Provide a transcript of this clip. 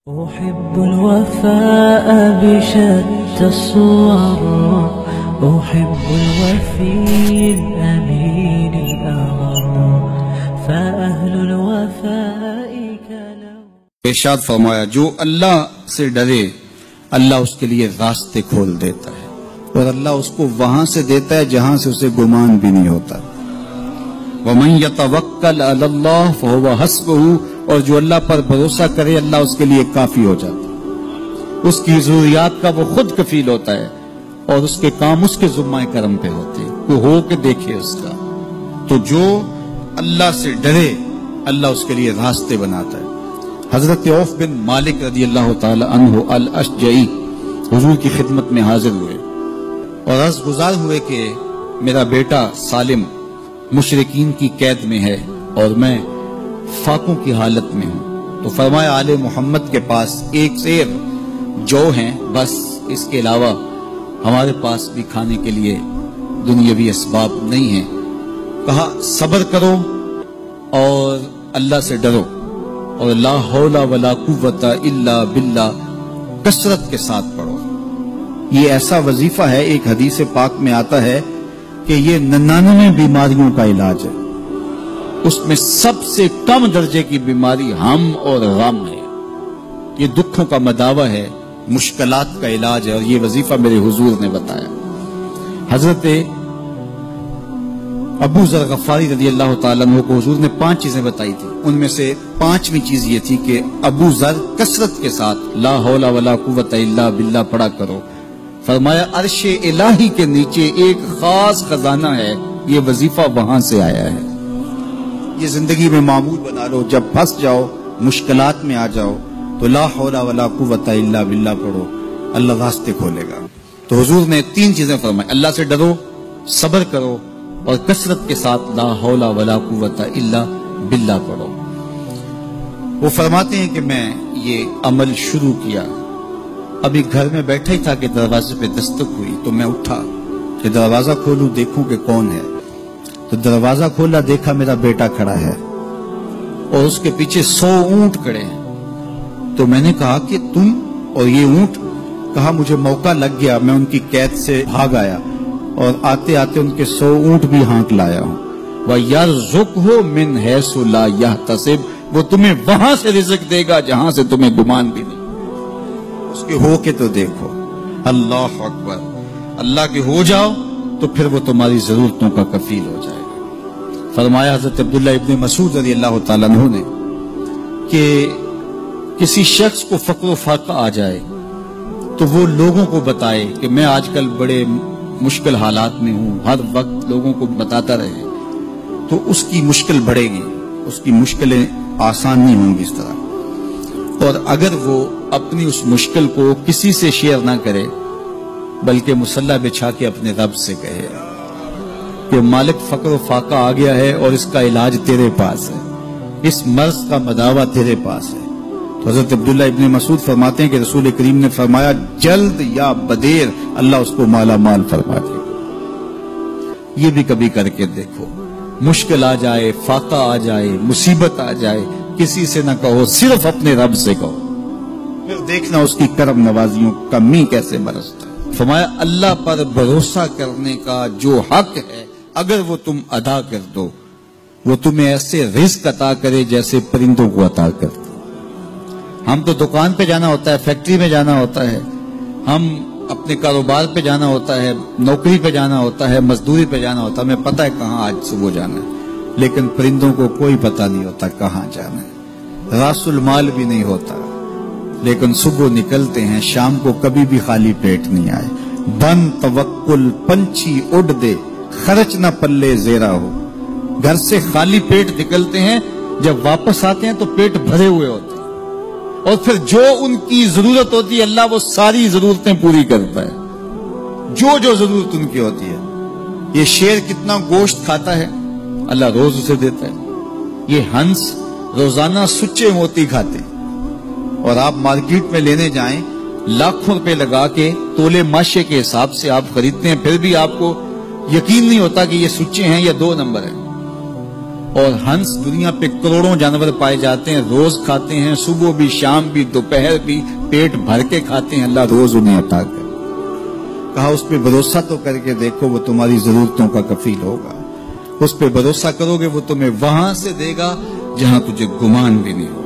أحب الوفاء بشتى الصور، أحب الوفي الأمين الأغر، فأهل الوفاء كلو. ارشاد فرمایا جو اللہ سے ڈرے اللہ اس کے لیے راستے کھول دیتا ہے، اور اللہ اس کو وہاں سے دیتا ہے جہاں سے اسے گمان بھی نہیں ہوتا۔ وَمَن يَتَوَكَّلْ عَلَى اللَّهِ فَهُوَ حَسْبُهُ، اور جو اللہ پر بھروسہ کرے اللہ اس کے لیے کافی ہو جاتا ہے، اس کی ضروریات کا وہ خود کفیل ہوتا ہے، اور اس کے کام اس کے ذمہ کرم پہ ہوتے ہیں، کوئی ہو کے دیکھے اس کا۔ تو جو اللہ سے ڈرے اللہ اس کے لیے راستے بناتا ہے۔ حضرت عوف بن مالک رضی اللہ تعالی عنہ الاشجعی حضور کی خدمت میں حاضر ہوئے اور عرض گزار ہوئے کہ میرا بیٹا سالم مشرکین کی قید میں ہے اور میں فاقوں کی حالت میں ہوں، تو فرمایا آل محمد کے پاس ایک سیر جو ہیں، بس اس کے علاوہ ہمارے پاس بھی کھانے کے لیے دنیاوی اسباب نہیں ہیں۔ کہا صبر کرو اور اللہ سے ڈرو، اور لا حول ولا قوت الا باللہ کثرت کے ساتھ پڑھو۔ یہ ایسا وظیفہ ہے، ایک حدیث پاک میں آتا ہے کہ یہ 99 بیماریوں کا علاج ہے، اس میں سب سے کم درجے کی بیماری ہم اور غم ہے، یہ دکھوں کا مداوع ہے، مشکلات کا علاج ہے، اور یہ وظیفہ میرے حضور نے بتایا۔ حضرت ابو ذر غفاری رضی اللہ تعالیٰ عنہ کو حضور نے 5 چیزیں بتائی تھی، ان میں سے 5ویں چیز یہ تھی کہ ابو ذر کثرت کے ساتھ لا حول ولا قوت الا باللہ پڑھا کرو۔ فرمایا عرش الہی کے نیچے ایک خاص خزانہ ہے، یہ وظیفہ وہاں سے آیا ہے، یہ زندگی میں معمول بنا لو، جب پھنس جاؤ مشکلات میں آ جاؤ تو لا حول ولا قوت الا باللہ پڑھو، اللہ راستے کھولے گا۔ تو حضور نے 3 چیزیں فرمائی، اللہ سے ڈرو، صبر کرو، اور کثرت کے ساتھ لا حول ولا قوت الا باللہ پڑھو۔ وہ فرماتے ہیں کہ میں یہ عمل شروع کیا، ابھی گھر میں بیٹھا ہی تھا کہ دروازے پہ دستک ہوئی، تو میں اٹھا کہ دروازہ کھولوں دیکھوں کہ کون ہے، تو دروازہ کھولا، دیکھا میرا بیٹا کھڑا ہے اور اس کے پیچھے 100 اونٹ کھڑے ہیں۔ تو میں نے کہا کہ تم اور یہ اونٹ؟ کہا مجھے موقع لگ گیا، میں ان کی قید سے بھاگ آیا اور آتے آتے ان کے 100 اونٹ بھی ہانک لایا ہوں۔ وَيَرْزُقْهُ مِنْ حَيْثُ لَا يَحْتَسِبُ، وہ تمہیں وہاں سے رزق دے گا جہاں سے تمہیں گمان بھی نہیں، اس کے ہو کے تو دیکھو۔ اللہ اکبر، اللہ کے ہو جاؤ تو پھر وہ تمہاری ضرورتوں کا کفیل ہو جائے گا۔ فرمایا حضرت عبداللہ ابن مسعود رضی اللہ تعالیٰ عنہ نے کہ کسی شخص کو فقر و فاقہ آ جائے تو وہ لوگوں کو بتائے کہ میں آج کل بڑے مشکل حالات میں ہوں، ہر وقت لوگوں کو بتاتا رہے تو اس کی مشکل بڑھے گی، اس کی مشکلیں آسان نہیں ہوں گی اس طرح۔ اور اگر وہ اپنی اس مشکل کو کسی سے شیئر نہ کرے بلکہ مصلی بچھا کے اپنے رب سے کہے کہ مالک فقر و فاقہ آ گیا ہے اور اس کا علاج تیرے پاس ہے، اس مرض کا مداوع تیرے پاس ہے۔ تو حضرت عبداللہ ابن مسعود فرماتے ہیں کہ رسول کریم نے فرمایا جلد یا بدیر اللہ اس کو مالا مال فرما دے گا۔ یہ بھی کبھی کر کے دیکھو، مشکل آ جائے، فاقہ آ جائے، مصیبت آ جائے، کسی سے نہ کہو، صرف اپنے رب سے کہو، پھر دیکھنا اس کی کرم نوازیوں کا می کیسے برستا ہے۔ فرمایا اللہ پر بھروسہ کرنے کا جو حق ہے اگر وہ تم ادا کر دو، وہ تمہیں ایسے رزق عطا کرے جیسے پرندوں کو عطا کرتے۔ ہم تو دکان پہ جانا ہوتا ہے، فیکٹری میں جانا ہوتا ہے، ہم اپنے کاروبار پہ جانا ہوتا ہے، نوکری پہ جانا ہوتا ہے، مزدوری پہ جانا ہوتا ہے، ہمیں پتہ ہے کہاں آج صبح جانا ہے، لیکن پرندوں کو کوئی پتہ نہیں ہوتا کہاں جانا ہے، راس المال بھی نہیں ہوتا، لیکن صبح نکلتے ہیں، شام کو کبھی بھی خالی پیٹ نہیں آئے۔ بن توکل پنچھی اڑ دے، خرچ نہ پلے زیرا ہو، گھر سے خالی پیٹ نکلتے ہیں، جب واپس آتے ہیں تو پیٹ بھرے ہوئے ہوتے ہیں، اور پھر جو ان کی ضرورت ہوتی ہے اللہ وہ ساری ضرورتیں پوری کرتا ہے، جو ضرورت ان کی ہوتی ہے۔ یہ شیر کتنا گوشت کھاتا ہے اللہ روز اسے دیتا ہے، یہ ہنس روزانہ سچے موتی کھاتے ہیں، اور آپ مارکیٹ میں لینے جائیں لاکھوں روپے لگا کے تولے ماشے کے حساب سے آپ خریدتے ہیں، پھر بھی آپ کو یقین نہیں ہوتا کہ یہ سچے ہیں یا 2 نمبر ہیں۔ اور ہنس دنیا پہ کروڑوں جانور پائے جاتے ہیں، روز کھاتے ہیں، صبح بھی شام بھی دوپہر بھی پیٹ بھر کے کھاتے ہیں، اللہ روز انہیں عطا کرے۔ کہا اس پہ بھروسہ تو کر کے دیکھو، وہ تمہاری ضرورتوں کا کفیل ہوگا، اس پہ بھروسہ کرو گے وہ تمہیں وہاں سے دے گا جہاں تجھے گمان بھی نہیں ہوگا۔